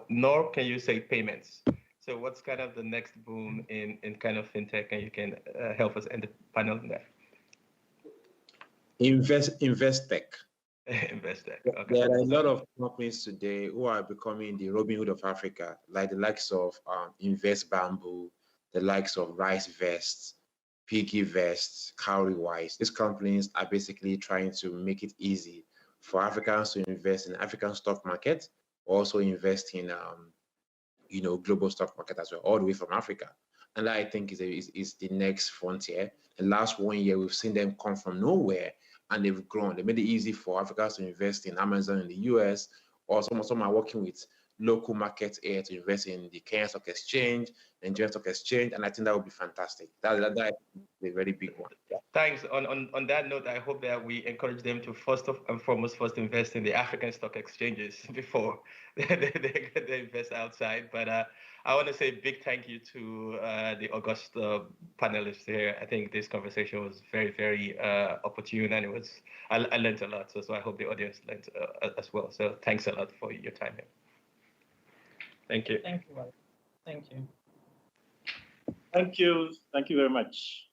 nor can you say payments. So what's kind of the next boom in kind of fintech? And you can help us end the panel there. Investech. Investech. Okay. There are a lot of companies today who are becoming the Robin Hood of Africa, like the likes of Invest Bamboo, the likes of Rice Vest, piggy vests, cowrie wise. These companies are basically trying to make it easy for Africans to invest in African stock market, also invest in global stock market as well, all the way from Africa. And that I think is the next frontier. The last 1 year, we've seen them come from nowhere and they've grown. They made it easy for Africans to invest in Amazon in the US, or some are working with local markets here to invest in the Kenya Stock Exchange, the Nigerian Stock Exchange, and I think that would be fantastic. That is a very big one. Yeah. Thanks. On that note, I hope that we encourage them to first invest in the African stock exchanges before they invest outside. But I want to say a big thank you to the august panelists here. I think this conversation was very, very opportune, and I learned a lot. So I hope the audience learned as well. So thanks a lot for your time here. Thank you. Thank you. Thank you. Thank you. Thank you very much.